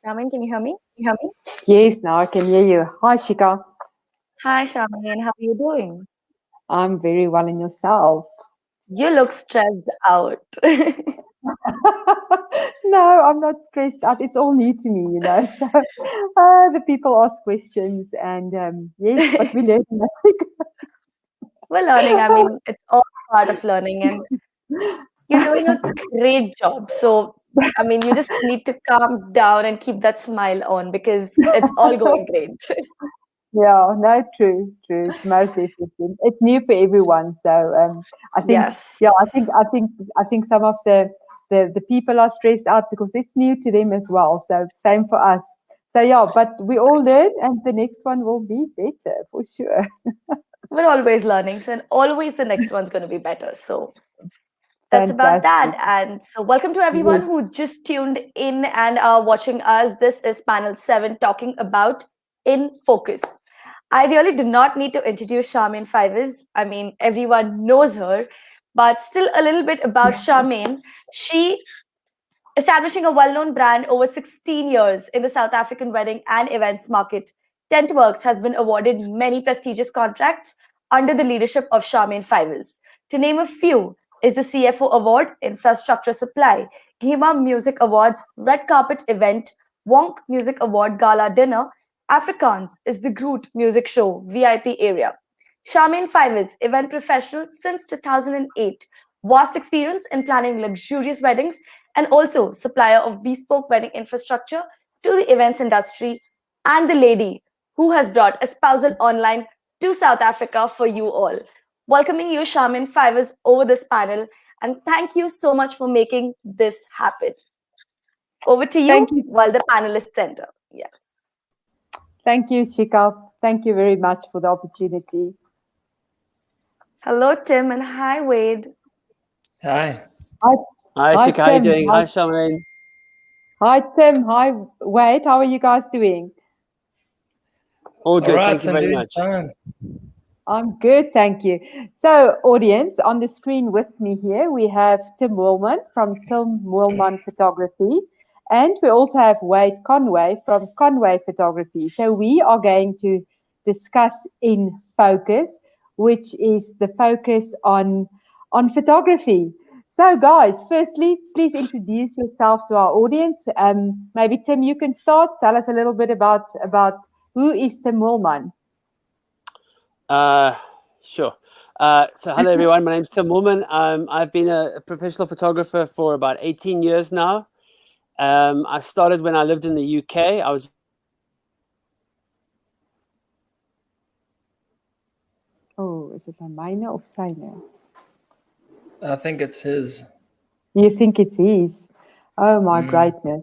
Charmaine, can you hear me? Yes, now I can hear you. Hi, Shika. Hi, Charmaine. How are you doing? I'm very well, in yourself? You look stressed out. No, I'm not stressed out. It's all new to me, So the people ask questions, and yes, but we learn nothing. We're learning. I mean, it's all part of learning, and you're doing a great job. So, I mean, you just need to calm down and keep that smile on because it's all going great. Yeah, no, true. It's most definitely. It's new for everyone, so I think, Yes. yeah, I think some of the people are stressed out because it's new to them as well. So same for us. So yeah, but we all learn, and the next one will be better for sure. We're always learning, so and always the next one's going to be better. So, that's about Fantastic. that. And so, welcome to everyone Yes. who just tuned in and are watching us. This is panel 7 talking about In Focus. I really do not need to introduce Charmaine Fivers. I mean, everyone knows her, but still a little bit about Charmaine. She establishing a well-known brand over 16 years in the South African wedding and events market. Tentworks has been awarded many prestigious contracts under the leadership of Charmaine Fivers. To name a few is the CFO Award, Infrastructure Supply, Ghima Music Awards, Red Carpet Event, Wonk Music Award Gala Dinner, Afrikaans is the Groot Music Show VIP area. Charmaine Fivers, event professional since 2008, vast experience in planning luxurious weddings and also supplier of bespoke wedding infrastructure to the events industry, and the lady who has brought espousal online to South Africa for you all. Welcoming you, Charmaine Fivers, over this panel, and thank you so much for making this happen. Over to you Thank you. while the panelists enter. Yes. Thank you, Shika. Thank you very much for the opportunity. Hello, Tim, and hi, Wade. Hi. Hi, Shika. How are you Tim. doing? Hi, Charmaine. Hi, Tim. Hi, Wade. How are you guys doing? All good. Right, Thank you very much. Fine. I'm good, thank you. So, audience, on the screen with me here, we have Tim Moolman from Tim Moolman Photography, and we also have Wade Conway from Conway Photography. So, we are going to discuss In Focus, which is the focus on photography. So, guys, firstly, please introduce yourself to our audience. Maybe Tim, you can start. Tell us a little bit about who is Tim Moolman. Sure. So hello everyone, my name's Tim Moolman. I've been a professional photographer for about 18 years now. I started when I lived in the UK. I was is it a minor or signer? I think it's his. You think it's his? Oh my greatness.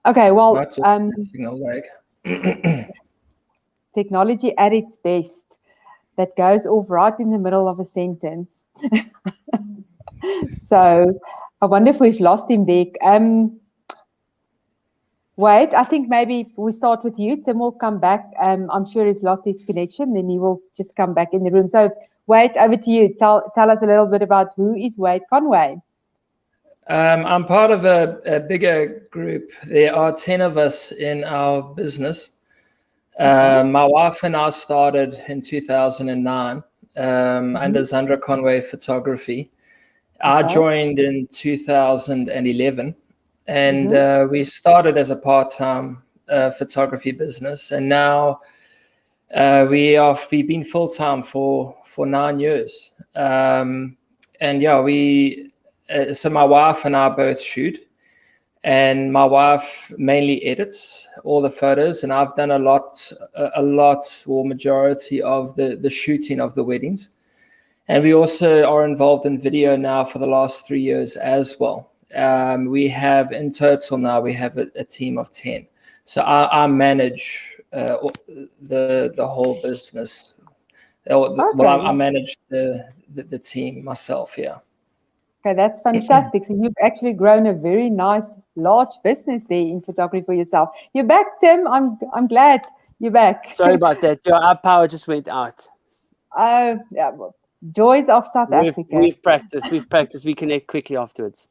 Okay, well, signal lag. Technology at its best. That goes off right in the middle of a sentence. So I wonder if we've lost him there. Wait, I think maybe we start with you. Tim will come back. I'm sure he's lost his connection. Then he will just come back in the room. So Wade, over to you. Tell us a little bit about who is Wade Conway. I'm part of a bigger group. There are 10 of us in our business. My wife and I started in 2009 under Zandra Conway Photography. I joined in 2011, and we started as a part-time photography business, and now we've been full-time for 9 years. And yeah, so my wife and I both shoot. And my wife mainly edits all the photos, and I've done a lot or majority of the shooting of the weddings. And we also are involved in video now for the last 3 years as well. We have in total now, we have a team of 10. So I manage the whole business. Well, I manage the team myself, yeah. Okay, that's fantastic. So you've actually grown a very nice, large business there in photography for yourself. You're back, Tim. I'm glad you're back. Sorry about that. Our power just went out. Yeah, well, joys of South Africa. We've practiced. We connect quickly afterwards.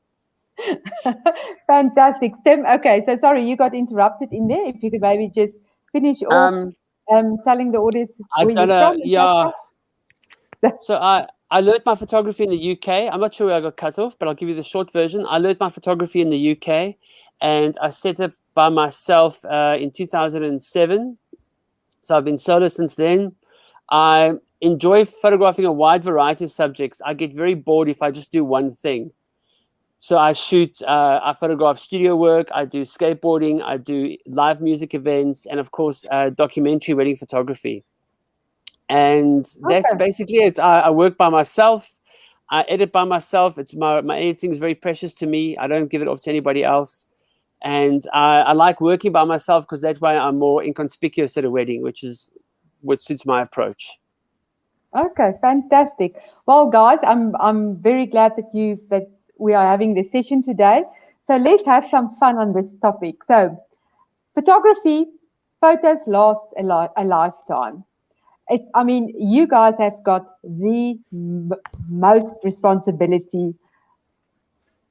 Fantastic. Tim, okay, so sorry you got interrupted in there. If you could maybe just finish off telling the audience I where you're gotta, from. yeah. So I learned my photography in the UK. I'm not sure where I got cut off, but I'll give you the short version. I learned my photography in the UK, and I set up by myself in 2007. So I've been solo since then. I enjoy photographing a wide variety of subjects. I get very bored if I just do one thing. So I photograph studio work, I do skateboarding, I do live music events, and of course, documentary wedding photography. And that's basically it. I work by myself. I edit by myself. It's my editing is very precious to me. I don't give it off to anybody else. And I like working by myself because that way I'm more inconspicuous at a wedding, which is what suits my approach. Okay, fantastic. Well, guys, I'm very glad that we are having this session today. So let's have some fun on this topic. So, photography, photos last a lifetime. I mean, you guys have got the most responsibility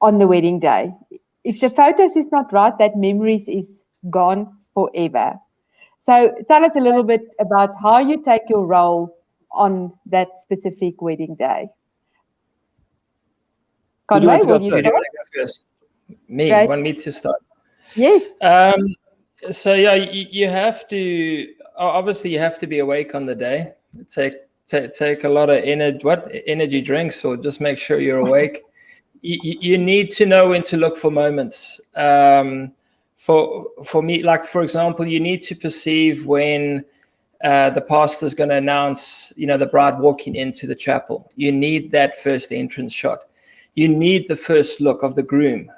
on the wedding day. If the photos is not right, that memories is gone forever. So tell us a little bit about how you take your role on that specific wedding day. Conway, will you start? First? Me, Great. want me to start? Yes. So yeah, you have to, obviously you have to be awake on the day. Take a lot of energy drinks, or just make sure you're awake. You need to know when to look for moments. For me, like for example, you need to perceive when the pastor is going to announce, the bride walking into the chapel. You need that first entrance shot. You need the first look of the groom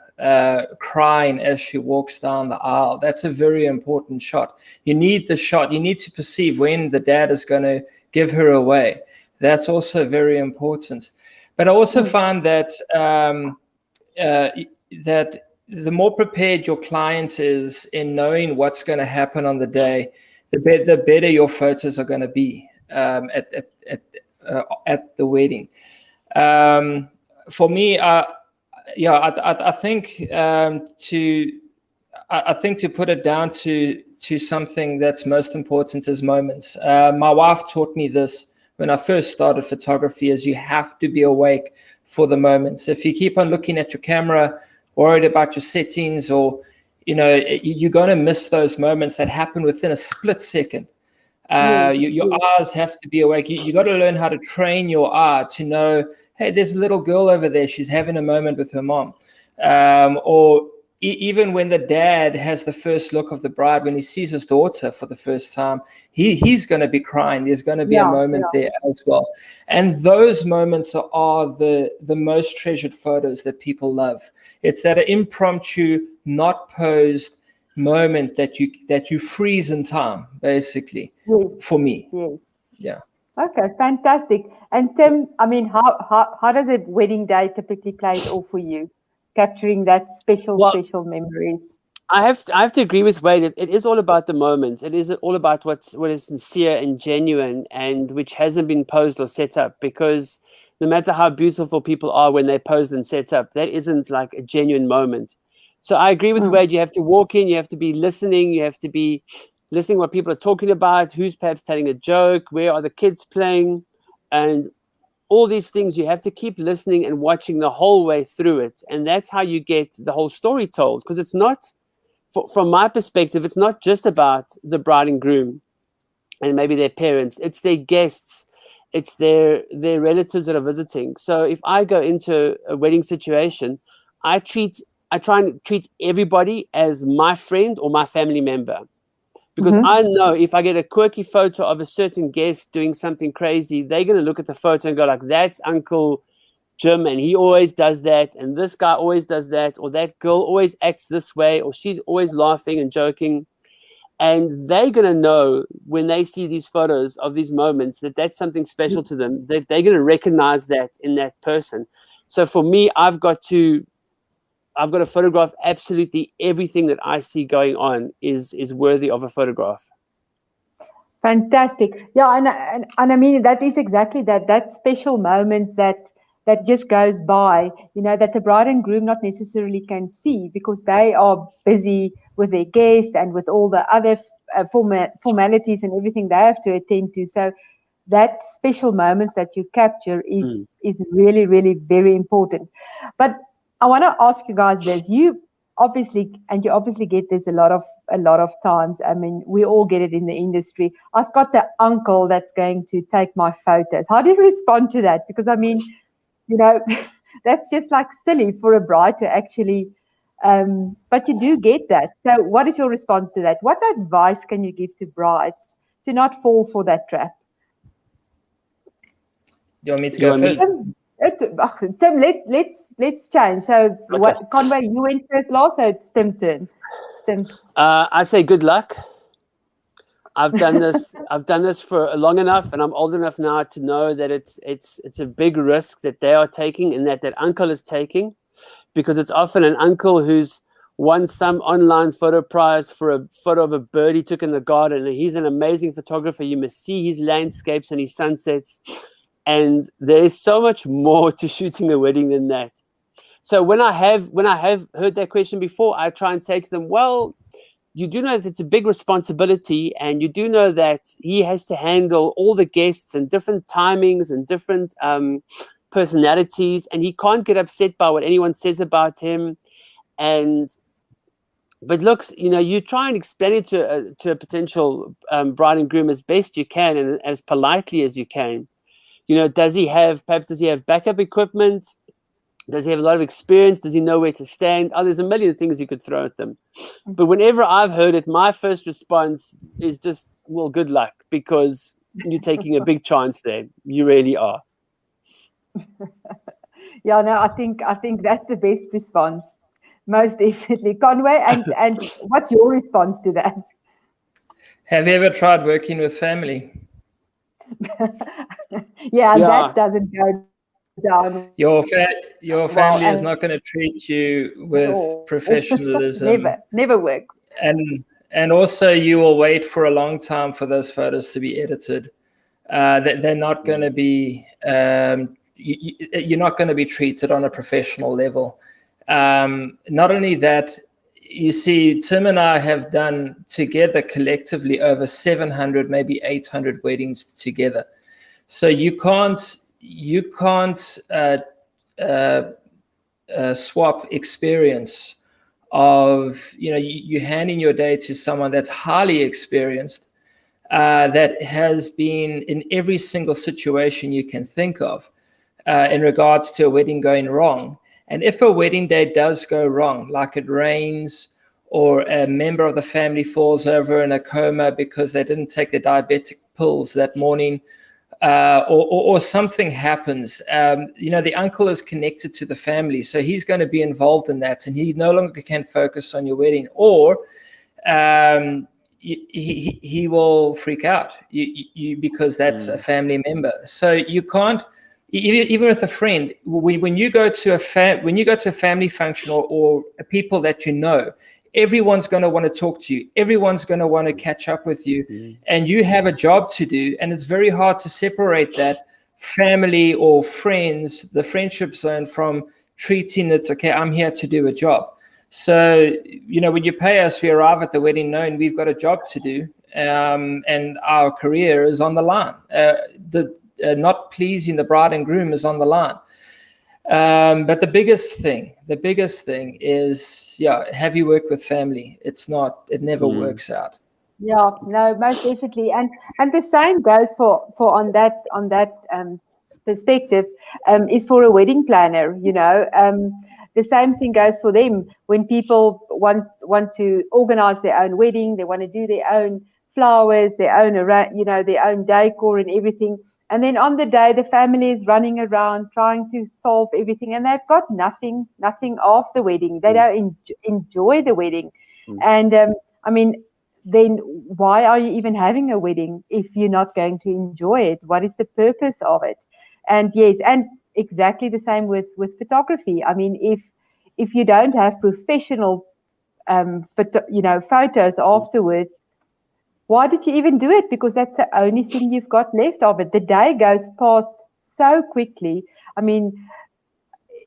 crying as she walks down the aisle. That's a very important shot. You need the shot. You need to perceive when the dad is going to give her away. That's also very important. But I also find that that the more prepared your client is in knowing what's going to happen on the day, the better your photos are going to be at the wedding. For me, I think to put it down to something that's most important is moments. My wife taught me this when I first started photography, is you have to be awake for the moments. If you keep on looking at your camera, worried about your settings, or you're going to miss those moments that happen within a split second. Your eyes have to be awake. You got to learn how to train your eye to know, hey, there's a little girl over there. She's having a moment with her mom. Or even when the dad has the first look of the bride, when he sees his daughter for the first time, he's going to be crying. There's going to be a moment there as well. And those moments are the most treasured photos that people love. It's that impromptu, not posed moment that you freeze in time, basically. For me. Yes. Yeah. Okay, fantastic. And Tim, I mean, how does a wedding day typically play off for you, capturing that special memories? I have to agree with Wade. It is all about the moments. It is all about what is sincere and genuine, and which hasn't been posed or set up. Because no matter how beautiful people are when they're posed and set up, that isn't like a genuine moment. So I agree with Wade. You have to walk in. You have to be listening. You have to be listening what people are talking about. Who's perhaps telling a joke? Where are the kids playing? And all these things, you have to keep listening and watching the whole way through it. And that's how you get the whole story told. Because it's not, from my perspective, it's not just about the bride and groom and maybe their parents. It's their guests. It's their relatives that are visiting. So if I go into a wedding situation, I try and treat everybody as my friend or my family member. Because I know if I get a quirky photo of a certain guest doing something crazy, they're going to look at the photo and go like, that's Uncle Jim, and he always does that, and this guy always does that, or that girl always acts this way, or she's always laughing and joking. And they're going to know when they see these photos of these moments that that's something special to them, that they're going to recognize that in that person. So for me, I've got to photograph absolutely everything that I see going on is worthy of a photograph. Fantastic. Yeah, and I mean, that is exactly that special moments that that just goes by, that the bride and groom not necessarily can see because they are busy with their guests and with all the other formalities and everything they have to attend to. So that special moments that you capture is really, really very important. But I want to ask you guys this. You obviously get this a lot of times. I mean, we all get it in the industry. I've got the uncle that's going to take my photos. How do you respond to that? Because I mean, that's just like silly for a bride to actually, but you do get that. So what is your response to that? What advice can you give to brides to not fall for that trap? Do you want me to go first? Tim, let's change. So Okay. Conway, you went first last, so it's Tim's turn. Tim. I say good luck. I've done this. I've done this for long enough, and I'm old enough now to know that it's a big risk that they are taking, and that uncle is taking, because it's often an uncle who's won some online photo prize for a photo of a bird he took in the garden, and he's an amazing photographer. You must see his landscapes and his sunsets, and there is so much more to shooting a wedding than that. So when I have heard that question before, I try and say to them, well, you do know that it's a big responsibility, and you do know that he has to handle all the guests and different timings and different personalities, and he can't get upset by what anyone says about him. But look, you try and explain it to a potential bride and groom as best you can and as politely as you can. Does he have backup equipment? Does he have a lot of experience? Does he know where to stand? Oh, there's a million things you could throw at them. But whenever I've heard it, my first response is just, well, good luck, because you're taking a big chance there. You really are. Yeah, no, I think that's the best response. Most definitely. Conway, and what's your response to that? Have you ever tried working with family? Yeah, that doesn't go down. Your family is not going to treat you with professionalism. Never work. And also, you will wait for a long time for those photos to be edited. They're not going to be. You're not going to be treated on a professional level. Not only that, you see, Tim and I have done together collectively over 700, maybe 800 weddings together. So you can't swap experience of, you handing your day to someone that's highly experienced, that has been in every single situation you can think of in regards to a wedding going wrong. And if a wedding day does go wrong, like it rains, or a member of the family falls over in a coma because they didn't take their diabetic pills that morning, or something happens, the uncle is connected to the family, so he's going to be involved in that, and he no longer can focus on your wedding, or he will freak out because that's a family member. So you can't, even with a friend, when you go to a family function or people that everyone's going to want to talk to you. Everyone's going to want to catch up with you, and you have a job to do. And it's very hard to separate that family or friends, the friendship zone, from treating it's okay, I'm here to do a job. So, when you pay us, we arrive at the wedding knowing we've got a job to do, and our career is on the line. Not pleasing the bride and groom is on the line. But the biggest thing is, have you worked with family? It never works out. Yeah, no, most definitely. And the same goes for on that perspective, is for a wedding planner, the same thing goes for them. When people want to organize their own wedding, they want to do their own flowers, their own decor and everything. And then on the day, the family is running around trying to solve everything, and they've got nothing of the wedding. They don't enjoy the wedding. And then why are you even having a wedding if you're not going to enjoy it? What is the purpose of it? And yes, and exactly the same with photography. I mean, if you don't have professional photos afterwards, why did you even do it? Because that's the only thing you've got left of it. The day goes past so quickly. I mean,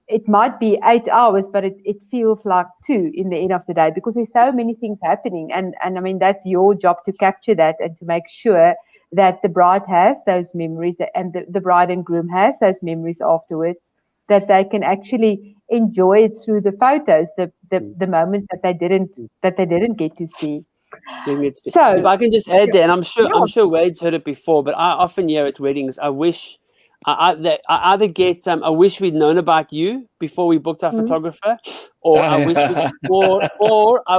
it might be 8 hours, but it feels like 2 in the end of the day, because there's so many things happening. And I mean, that's your job to capture that and to make sure that the bride has those memories, and the bride and groom has those memories afterwards, that they can actually enjoy it through the photos, the moments that they didn't get to see. So if I can just add there, and I'm yeah. sure Wade's heard it before, but I often hear at weddings, I wish I either get I wish we'd known about you before we booked our photographer, or I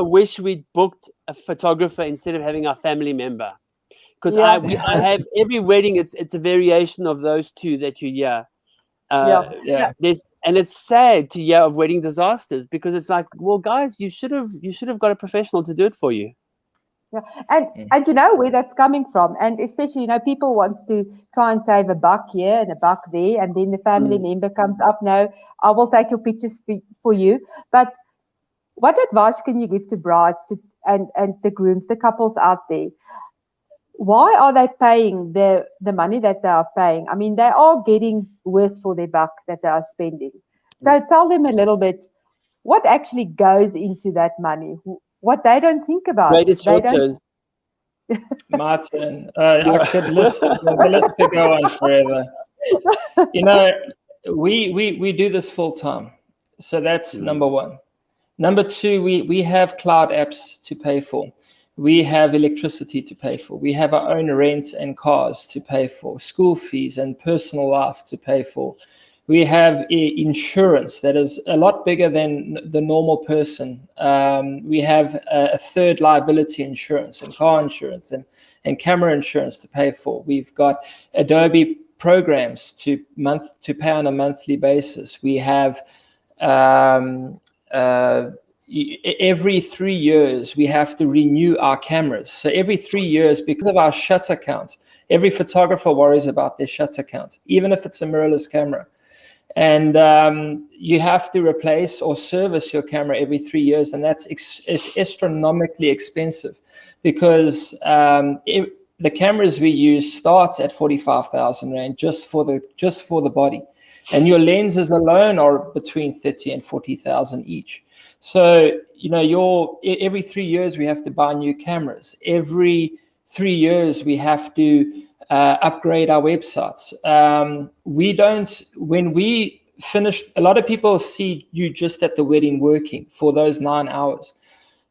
wish we'd booked a photographer instead of having our family member. Because I have every wedding, it's a variation of those two that you hear. And it's sad to hear of wedding disasters, because it's like, well, guys, you should have got a professional to do it for you. Yeah, and you know where that's coming from, and especially, you know, people want to try and save a buck here and a buck there, and then the family member comes up, no, I will take your pictures for you. But what advice can you give to brides and the grooms, the couples out there? Why are they paying the money that they are paying? I mean, they are getting worth for their buck that they are spending. So tell them a little bit what actually goes into that money, what they don't think about. Wait, it's your turn. My turn. I could the list could go on forever. You know, we do this full time, so that's number one. Number two, we have cloud apps to pay for. We have electricity to pay for. We have our own rent and cars to pay for, school fees and personal life to pay for. We have insurance that is a lot bigger than the normal person. We have a third liability insurance and car insurance and camera insurance to pay for. We've got Adobe programs to pay on a monthly basis. We have every 3 years we have to renew our cameras. So every 3 years, because of our shutter count, every photographer worries about their shutter count, even if it's a mirrorless camera. And you have to replace or service your camera every 3 years, and that's astronomically expensive, because the cameras we use starts at 45,000 Rand just for the body, and your lenses alone are between 30 and 40,000 each. So you know, every 3 years we have to buy new cameras. Every 3 years we have to upgrade our websites. When we finish, a lot of people see you just at the wedding working for those 9 hours.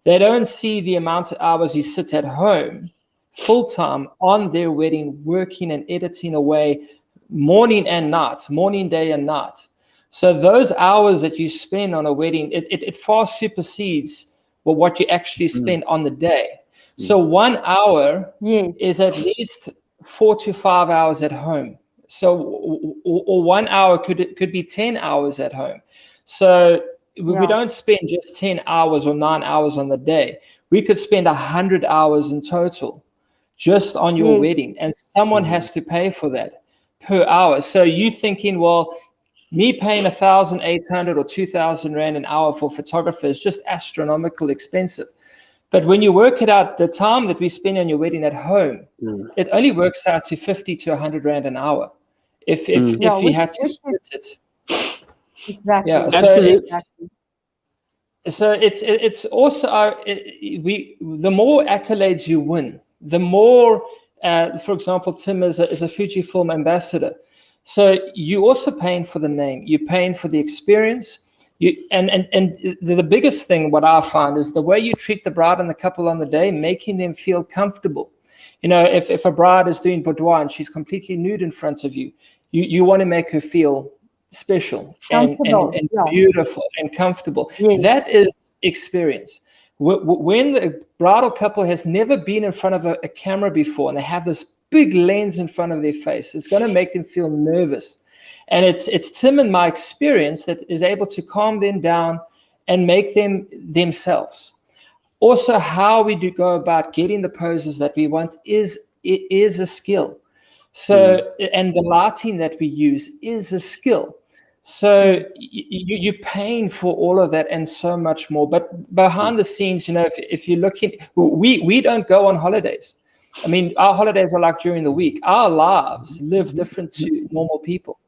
They don't see the amount of hours you sit at home full time on their wedding, working and editing away morning, day and night. So those hours that you spend on a wedding, it far supersedes what you actually spend on the day. So 1 hour is at least 4 to 5 hours at home. So, or 1 hour could be 10 hours at home. So we don't spend just 10 hours or 9 hours on the day. We could spend 100 hours in total just on your wedding, and someone has to pay for that per hour. So you thinking, well, me paying 1,800 or 2,000 Rand an hour for photographer is just astronomical expensive. But when you work it out, the time that we spend on your wedding at home, it only works out to 50 to 100 Rand an hour. If you had to split it. Exactly. Yeah, absolutely. So it's also the more accolades you win, the more. For example, Tim is a Fujifilm ambassador. So you also paying for the name, you're paying for the experience. And the biggest thing, what I find, is the way you treat the bride and the couple on the day, making them feel comfortable. You know, if a bride is doing boudoir and she's completely nude in front of you, you want to make her feel special and beautiful and comfortable. That is experience. When the bridal couple has never been in front of a camera before, and they have this big lens in front of their face, it's going to make them feel nervous. And it's Tim and my experience that is able to calm them down and make them themselves. Also, how we do go about getting the poses that we want is a skill. So, and the lighting that we use is a skill. So you're paying for all of that and so much more. But behind the scenes, you know, if you're looking, we don't go on holidays. I mean, our holidays are like during the week. Our lives live different to normal people.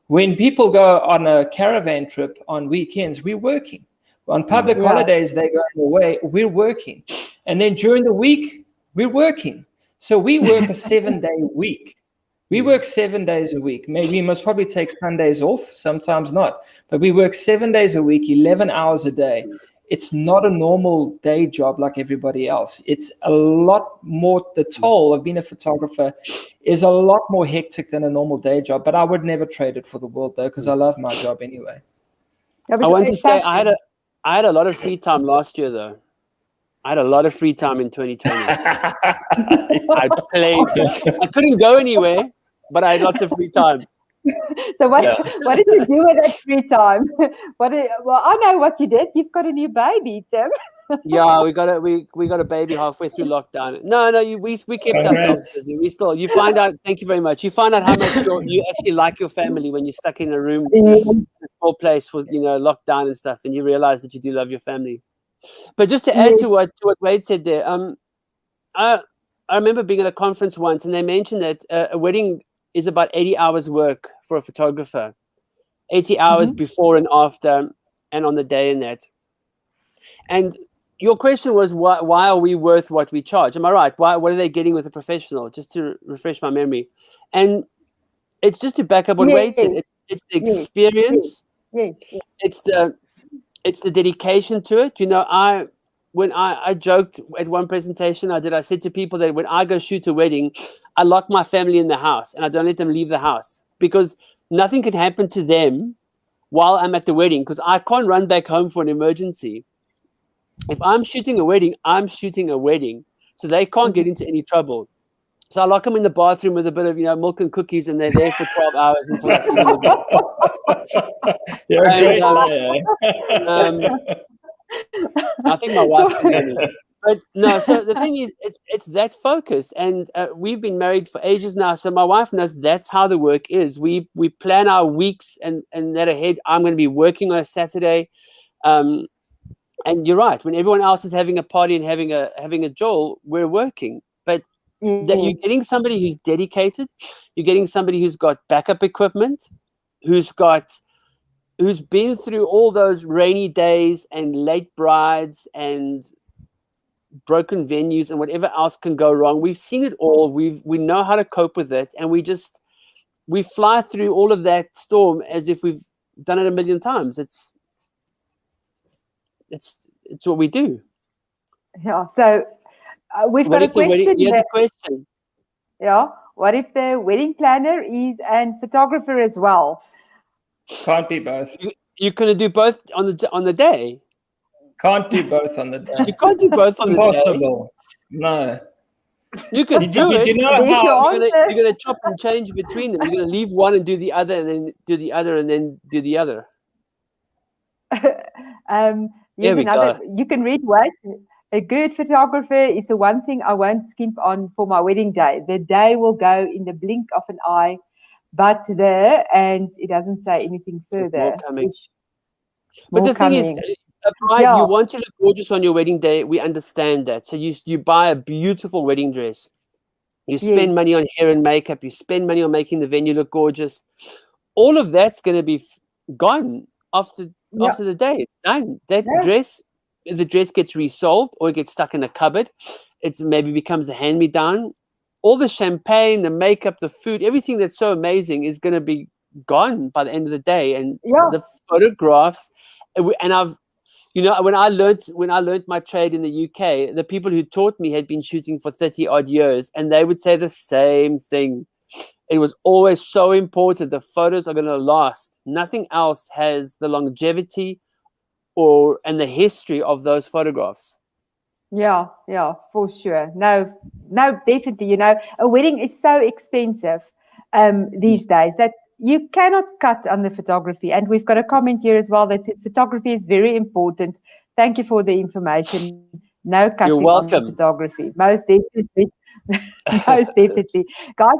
When people go on a caravan trip on weekends, we're working. On public holidays, they're going away, we're working. And then during the week, we're working. So we work a 7-day week. We work 7 days a week. Maybe we must probably take Sundays off, sometimes not. But we work 7 days a week, 11 hours a day. It's not a normal day job like everybody else. It's a lot more, the toll of being a photographer is a lot more hectic than a normal day job. But I would never trade it for the world, though, because I love my job anyway. I want to say I had a lot of free time last year, though. I had a lot of free time in 2020. I played. I couldn't go anywhere, but I had lots of free time. So what did you do with that free time? Well, I know what you did. You've got a new baby, Tim. Yeah, we got a baby halfway through lockdown. No, we kept ourselves busy. We still, you find out. Thank you very much. You find out how much you actually like your family when you're stuck in a room, in a small place for lockdown and stuff, and you realize that you do love your family. But just to add to what Wade said there, I remember being at a conference once, and they mentioned that a wedding is about 80 hours work for a photographer, 80 hours before and after, and on the day and that. And your question was, why are we worth what we charge? Am I right? What are they getting with a professional? Just to refresh my memory. And it's just to back up what Wade said. It's the experience. It's the dedication to it. When I joked at one presentation I said to people that when I go shoot a wedding, I lock my family in the house and I don't let them leave the house, because nothing can happen to them while I'm at the wedding, because I can't run back home for an emergency. If I'm shooting a wedding, I'm shooting a wedding, so they can't get into any trouble. So I lock them in the bathroom with a bit of milk and cookies, and they're there for 12 hours until I see them again. You're a great liar. I think my wife can hear me. But no, so the thing is, it's that focus, and we've been married for ages now, so my wife knows that's how the work is. We plan our weeks and that ahead. I'm going to be working on a Saturday, and you're right. When everyone else is having a party and having a joel, we're working. But that you're getting somebody who's dedicated. You're getting somebody who's got backup equipment, who's been through all those rainy days and late brides and broken venues and whatever else can go wrong. We've seen it all. We know how to cope with it, and we fly through all of that storm as if we've done it a million times. It's what we do. Yeah. So we've got a question. Here's a question. Yeah. What if the wedding planner is and photographer as well? Can't be both. You're going to do both on the day. Can't do both on the day. You can't do both on the day. Impossible. No. You can do it. Did you know how you're going to chop and change between them? You're going to leave one and do the other, and then do the other, and then do the other. You can read what? A good photographer is the one thing I won't skimp on for my wedding day. The day will go in the blink of an eye, but and it doesn't say anything further. But the thing is, you want to look gorgeous on your wedding day. We understand that. So you buy a beautiful wedding dress. You spend money on hair and makeup. You spend money on making the venue look gorgeous. All of that's going to be gone after the day. It's done. The dress gets resold or it gets stuck in a cupboard. It maybe becomes a hand-me-down. All the champagne, the makeup, the food, everything that's so amazing is going to be gone by the end of the day. And the photographs, and I've, when I learned my trade in the UK, the people who taught me had been shooting for 30 odd years, and they would say the same thing. It was always so important. The photos are going to last. Nothing else has the longevity and the history of those photographs. Yeah, for sure. No, definitely. A wedding is so expensive these days that you cannot cut on the photography. And we've got a comment here as well that says photography is very important. Thank you for the information. No cutting You're welcome. on the photography. Most definitely. Most definitely. Guys,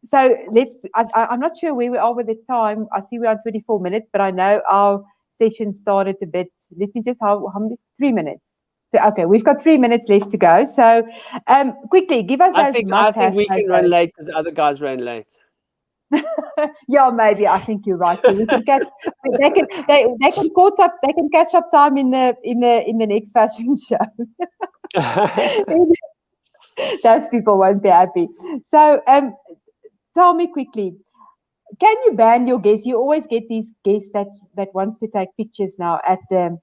so let's, I'm not sure where we are with the time. I see we're on 24 minutes, but I know our session started a bit. Let me just, how many? 3 minutes. So, okay, we've got 3 minutes left to go. So quickly, give us I think we can run late because the other guys ran late. Yeah, maybe. I think you're right. We can catch. They can. They can caught up. They can catch up time in the next fashion show. Those people won't be happy. So, tell me quickly. Can you ban your guests? You always get these guests that wants to take pictures now at the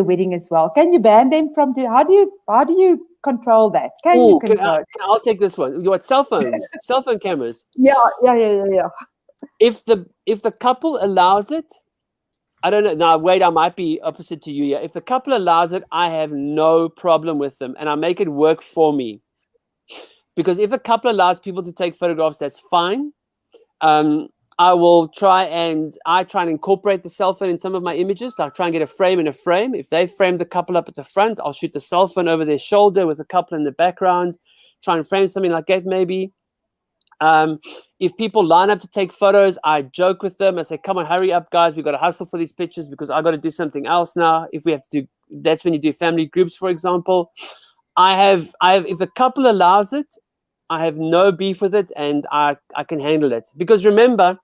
wedding as well. Can you ban them from the? How do you control that? Can you control? I'll take this one. You want cell phones, cell phone cameras? Yeah. If the couple allows it, I don't know. Now, Wade, I might be opposite to you here. If the couple allows it, I have no problem with them, and I make it work for me. Because if the couple allows people to take photographs, that's fine. I will try and incorporate the cell phone in some of my images. I'll try and get a frame in a frame. If they frame the couple up at the front, I'll shoot the cell phone over their shoulder with a couple in the background. Try and frame something like that, maybe. If people line up to take photos, I joke with them. I say, "Come on, hurry up, guys. We've got to hustle for these pictures because I got to do something else now." If we have to do, that's when you do family groups, for example. If the couple allows it, I have no beef with it, and I can handle it. Because remember,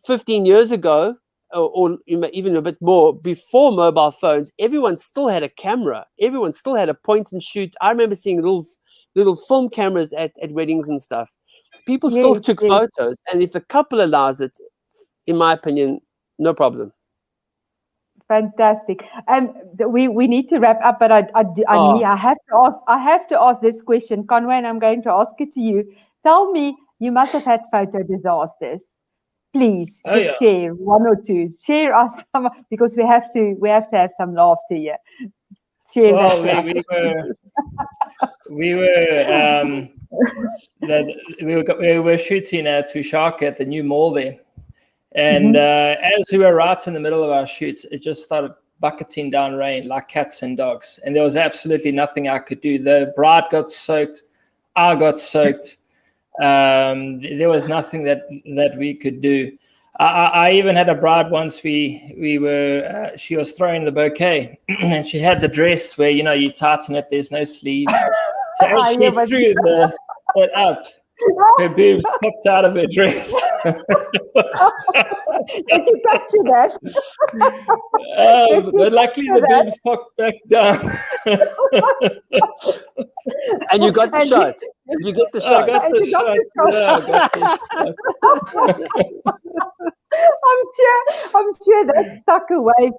15 years ago, or even a bit more, before mobile phones, everyone still had a camera. Everyone still had a point and shoot. I remember seeing little film cameras at weddings and stuff. People still took photos, and if the couple allows it, in my opinion, no problem. Fantastic. We need to wrap up, but I have to ask this question, Conway, and I'm going to ask it to you. Tell me, you must have had photo disasters. Please, share one or two. Share us some, because we have to have some laughter here. Share we were shooting at Tushaka at the new mall there. And as we were right in the middle of our shoots, it just started bucketing down rain like cats and dogs. And there was absolutely nothing I could do. The bride got soaked. I got soaked. There was nothing that we could do. I even had a bride once. She was throwing the bouquet, and she had the dress where you tighten it. There's no sleeves. So as she threw it up, her boobs popped out of her dress. Did you capture that? But luckily the boobs popped back down. And you got the shot. You get the shot. I got the shot. I'm sure that stuck away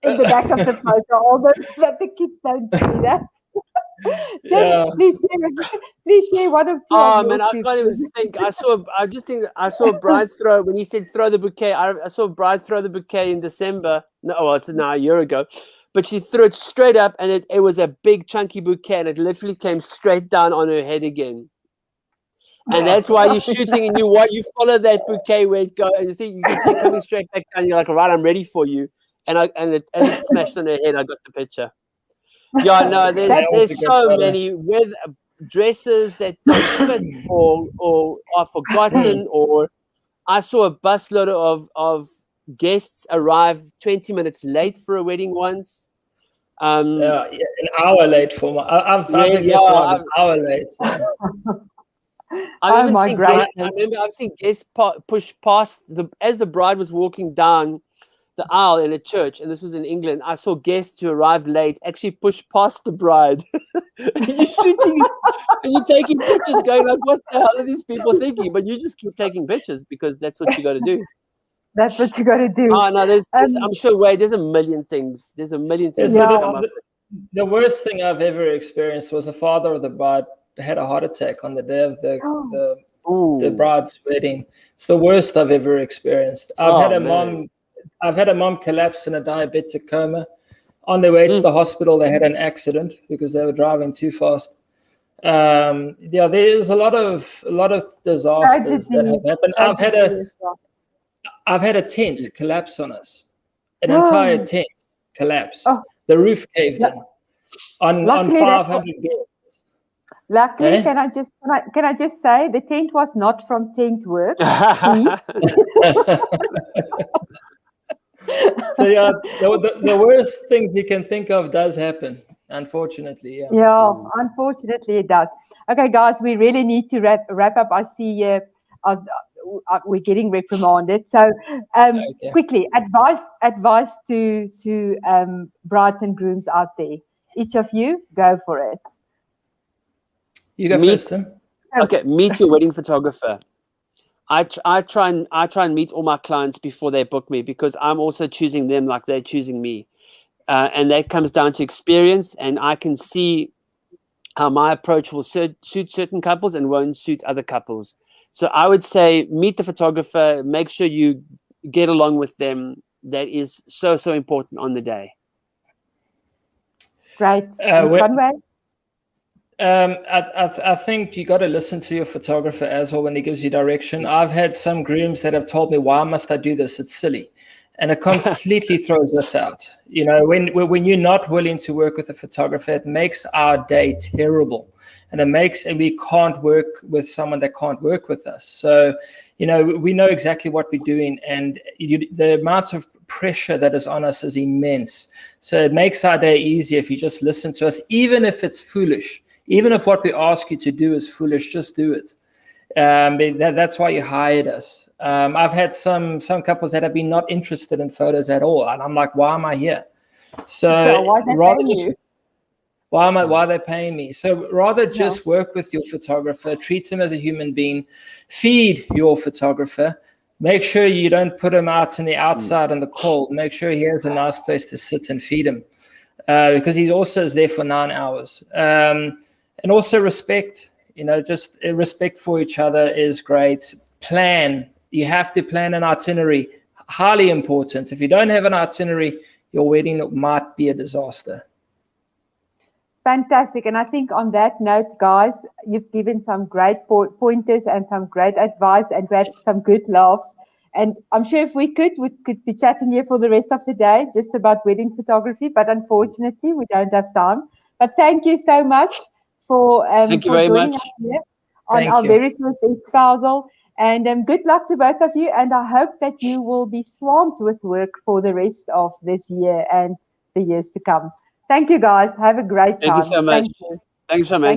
in the back of the photo, although that the kids don't see that. Please share one of two. Oh man, I can't even think. I saw a bride throw, when you said throw the bouquet. I saw a bride throw the bouquet in December. It's now a year ago. But she threw it straight up, and it was a big chunky bouquet, and it literally came straight down on her head again. And that's why you're shooting, and you follow that bouquet where it goes, and you can see it coming straight back down. You're like, all right, I'm ready for you. And it smashed on her head. I got the picture. Yeah, no, there's so many with dresses that don't fit or are forgotten. Or I saw a busload of guests arrive 20 minutes late for a wedding once. An hour late for my. An hour late. Yeah. I've seen guests push past as the bride was walking down the aisle in a church, and this was in England. I saw guests who arrived late actually push past the bride. And you're shooting and you're taking pictures, going like, "What the hell are these people thinking?" But you just keep taking pictures because that's what you got to do. That's what you got to do. Oh no, I'm sure. Wait, there's a million things. The worst thing I've ever experienced was the father of the bride had a heart attack on the day of the bride's wedding. It's the worst I've ever experienced. I've had a mom collapse in a diabetic coma. On their way to the hospital, they had an accident because they were driving too fast. There's a lot of disasters that have happened. I've had a tent collapse on us, an entire tent collapse. The roof caved in on 500 guests. Luckily, can I just say the tent was not from tent work. So the worst things you can think of does happen, unfortunately. Unfortunately it does. Okay, guys, we really need to wrap up. I see we're getting reprimanded. So Okay. quickly, advice to brides and grooms out there. Each of you, go for it. You go Meet- first, Tim. Okay, meet your wedding photographer. I try and meet all my clients before they book me, because I'm also choosing them like they're choosing me, and that comes down to experience. And I can see how my approach will suit certain couples and won't suit other couples. So I would say meet the photographer. Make sure you get along with them. That is so important on the day. Great. Conway? I think you got to listen to your photographer as well when he gives you direction. I've had some grooms that have told me, why must I do this? It's silly. And it completely throws us out. You know, when you're not willing to work with a photographer, it makes our day terrible. And we can't work with someone that can't work with us. So, you know, we know exactly what we're doing, and the amount of pressure that is on us is immense. So it makes our day easier if you just listen to us, even if it's foolish. Even if what we ask you to do is foolish, just do it. That's why you hired us. I've had some couples that have been not interested in photos at all, and I'm like, why am I here? So why are they paying me? So rather just work with your photographer, treat him as a human being, feed your photographer. Make sure you don't put him out in the outside in the cold. Make sure he has a nice place to sit and feed him, because he also is there for 9 hours. And also respect, you know, just respect for each other is great. Plan. You have to plan an itinerary. Highly important. If you don't have an itinerary, your wedding might be a disaster. Fantastic. And I think on that note, guys, you've given some great pointers and some great advice, and we had some good laughs. And I'm sure if we could be chatting here for the rest of the day just about wedding photography, but unfortunately we don't have time. But thank you so much for joining us here on our very first espousal. And good luck to both of you. And I hope that you will be swamped with work for the rest of this year and the years to come. Thank you, guys. Have a great time. Thank you so much. Thanks, Charmaine.